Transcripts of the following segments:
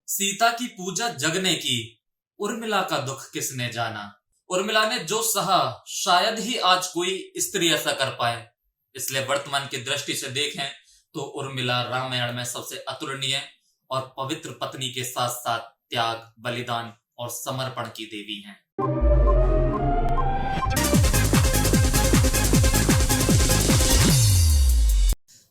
सीता की पूजा जग ने की, उर्मिला का दुख किसने जाना। उर्मिला ने जो सहा शायद ही आज कोई स्त्री ऐसा कर पाए। इसलिए वर्तमान की दृष्टि से देखें तो उर्मिला रामायण में सबसे अतुलनीय और पवित्र पत्नी के साथ साथ त्याग, बलिदान और समर्पण की देवी हैं।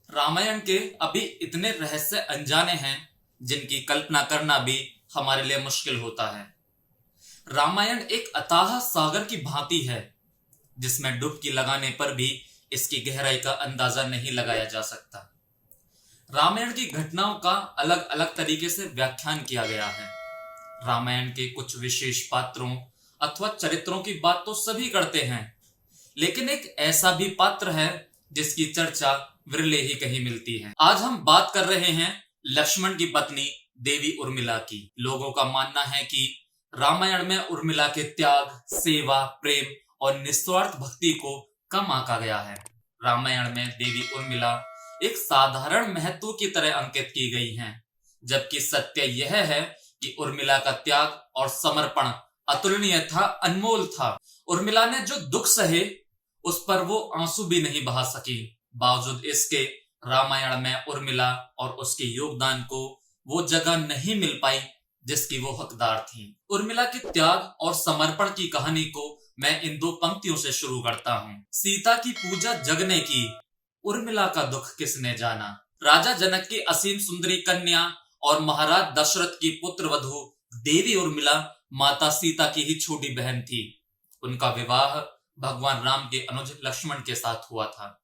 रामायण के अभी इतने रहस्य अनजाने हैं जिनकी कल्पना करना भी हमारे लिए मुश्किल होता है। रामायण एक अथाह सागर की भांति है जिसमें डुबकी लगाने पर भी इसकी गहराई का अंदाजा नहीं लगाया जा सकता। रामायण की घटनाओं का अलग अलग तरीके से व्याख्यान किया गया है। रामायण के कुछ विशेष पात्रों अथवा चरित्रों की बात तो सभी करते हैं, लेकिन एक ऐसा भी पात्र है जिसकी चर्चा विरले ही कहीं मिलती है। आज हम बात कर रहे हैं लक्ष्मण की पत्नी देवी उर्मिला की। लोगों का मानना है कि रामायण में उर्मिला के त्याग, सेवा, प्रेम और निस्वार्थ भक्ति को कम आंका गया है। रामायण में देवी उर्मिला एक साधारण महत्व की तरह अंकित की गई हैं, जबकि सत्य यह है कि उर्मिला का त्याग और समर्पण अतुलनीय था, अनमोल था। उर्मिला ने जो दुख सहे उस पर वो आंसू भी नहीं बहा सकी। बावजूद इसके रामायण में उर्मिला और उसके योगदान को वो जगह नहीं मिल पाई जिसकी वो हकदार थी। उर्मिला के त्याग और समर्पण की कहानी को मैं इन दो पंक्तियों से शुरू करता हूँ। सीता की पूजा जग ने की, उर्मिला का दुख किसने जाना। राजा जनक की असीम सुंदरी कन्या और महाराज दशरथ की पुत्र वधू देवी उर्मिला माता सीता की ही छोटी बहन थी। उनका विवाह भगवान राम के अनुज लक्ष्मण के साथ हुआ था।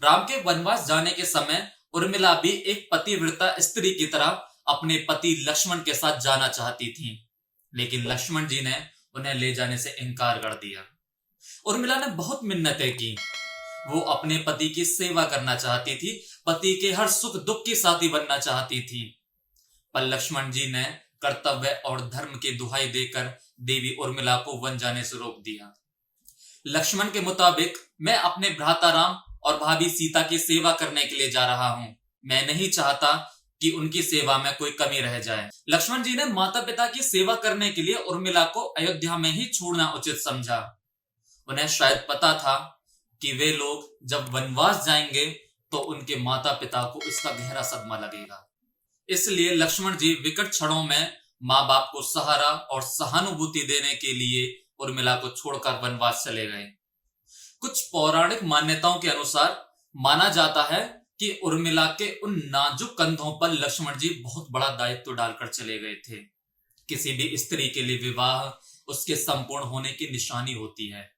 राम के वनवास जाने के समय उर्मिला भी एक पतिव्रता स्त्री की तरह अपने पति लक्ष्मण के साथ जाना चाहती थी, लेकिन लक्ष्मण जी ने उन्हें ले जाने से इनकार कर दिया। उर्मिला ने बहुत मिन्नतें की। वो अपने पति की सेवा करना चाहती थी, पति के हर सुख दुख की साथी बनना चाहती थी, पर लक्ष्मण जी ने कर्तव्य और धर्म की दुहाई देकर देवी उर्मिला को वन जाने से रोक दिया। लक्ष्मण के मुताबिक मैं अपने भ्राता राम और भाभी सीता की सेवा करने के लिए जा रहा हूं। मैं नहीं चाहता कि उनकी सेवा में कोई कमी रह जाए। लक्ष्मण जी ने माता पिता की सेवा करने के लिए उर्मिला को अयोध्या में ही छोड़ना उचित समझा। उन्हें शायद पता था कि वे लोग जब वनवास जाएंगे तो उनके माता पिता को इसका गहरा सदमा लगेगा। इसलिए लक्ष्मण जी विकट क्षणों में माँ बाप को सहारा और सहानुभूति देने के लिए उर्मिला को छोड़कर वनवास चले गए। कुछ पौराणिक मान्यताओं के अनुसार माना जाता है कि उर्मिला के उन नाजुक कंधों पर लक्ष्मण जी बहुत बड़ा दायित्व डालकर चले गए थे। किसी भी स्त्री के लिए विवाह उसके संपूर्ण होने की निशानी होती है।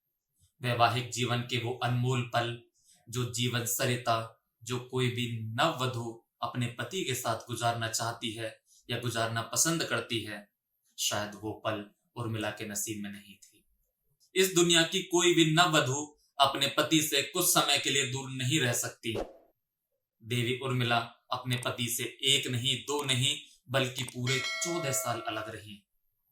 वैवाहिक जीवन के वो अनमोल पल जो जीवन सरिता, जो कोई भी नववधु अपने पति के साथ गुजारना चाहती है या गुजारना पसंद करती है, शायद वो पल उर्मिला के नसीब में नहीं थी। इस दुनिया की कोई भी नववधु अपने पति से कुछ समय के लिए दूर नहीं रह सकती। देवी उर्मिला अपने पति से एक नहीं, दो नहीं, बल्कि पूरे 14 साल अलग रही।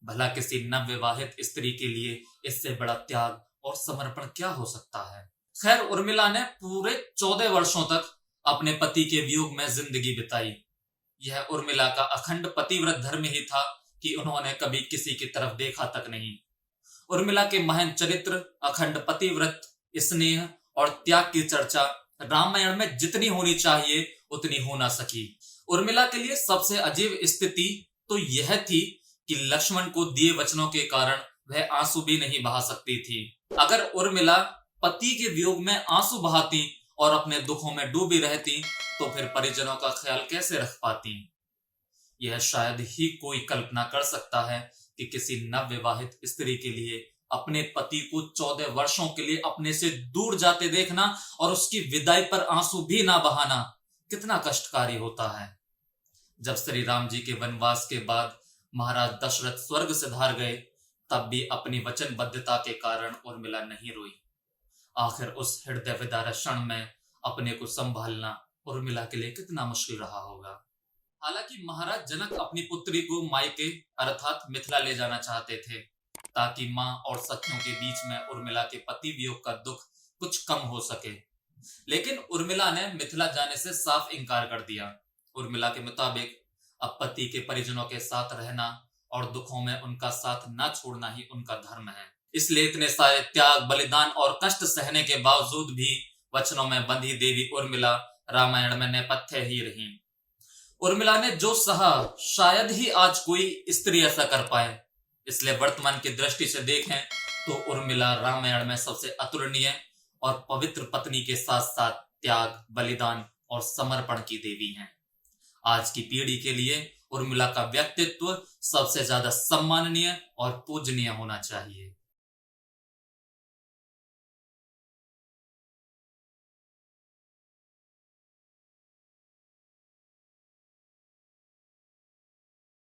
भला किसी नवविवाहित स्त्री के लिए इससे बड़ा त्याग और समर्पण क्या हो सकता है। खैर, उर्मिला ने पूरे 14 वर्षों तक अपने पति के वियोग में जिंदगी बिताई। यह उर्मिला का अखंड पतिव्रत धर्म ही था कि उन्होंने कभी किसी की तरफ देखा तक नहीं। उर्मिला के महान चरित्र, अखंड पतिव्रत, स्नेह और त्याग की चर्चा रामायण में जितनी होनी चाहिए उतनी हो ना सकी। उर्मिला के लिए सबसे अजीब स्थिति तो यह थी कि लक्ष्मण को दिए वचनों के कारण वह आंसू भी नहीं बहा सकती थी। अगर उर्मिला पति के वियोग में आंसू बहाती और अपने दुखों में डूबी रहती तो फिर परिजनों का ख्याल कैसे रख पाती। यह शायद ही कोई कल्पना कर सकता है कि किसी नवविवाहित स्त्री के लिए अपने पति को 14 वर्षों के लिए अपने से दूर जाते देखना और उसकी विदाई पर आंसू भी ना बहाना कितना कष्टकारी होता है। जब श्री राम जी के वनवास के बाद महाराज दशरथ स्वर्ग से धार गए, तब भी अपनी वचनबद्धता के कारण उर्मिला नहीं रोई। आखिर उस हृदय विदारक क्षण में अपने को संभालना उर्मिला के लिए कितना मुश्किल रहा होगा। हालांकि महाराज जनक अपनी पुत्री को मायके अर्थात मिथिला ले जाना चाहते थे ताकि मां और सखियों के बीच में उर्मिला के पति वियोग का दुख कुछ कम हो सके, लेकिन उर्मिला ने मिथिला जाने से साफ इनकार कर दिया। उर्मिला के मुताबिक अब पति के परिजनों के साथ रहना और दुखों में उनका साथ न छोड़ना ही उनका धर्म है। इसलिए इतने सारे त्याग, बलिदान और कष्ट सहने के बावजूद भी वचनों में बंधी देवी उर्मिला रामायण में नेपथ्य ही रही। उर्मिला ने जो सहा शायद ही आज कोई स्त्री ऐसा कर पाए। इसलिए वर्तमान की दृष्टि से देखें तो उर्मिला रामायण में सबसे अतुलनीय और पवित्र पत्नी के साथ साथ त्याग, बलिदान और समर्पण की देवी हैं। आज की पीढ़ी के लिए उर्मिला का व्यक्तित्व सबसे ज्यादा सम्माननीय और पूजनीय होना चाहिए।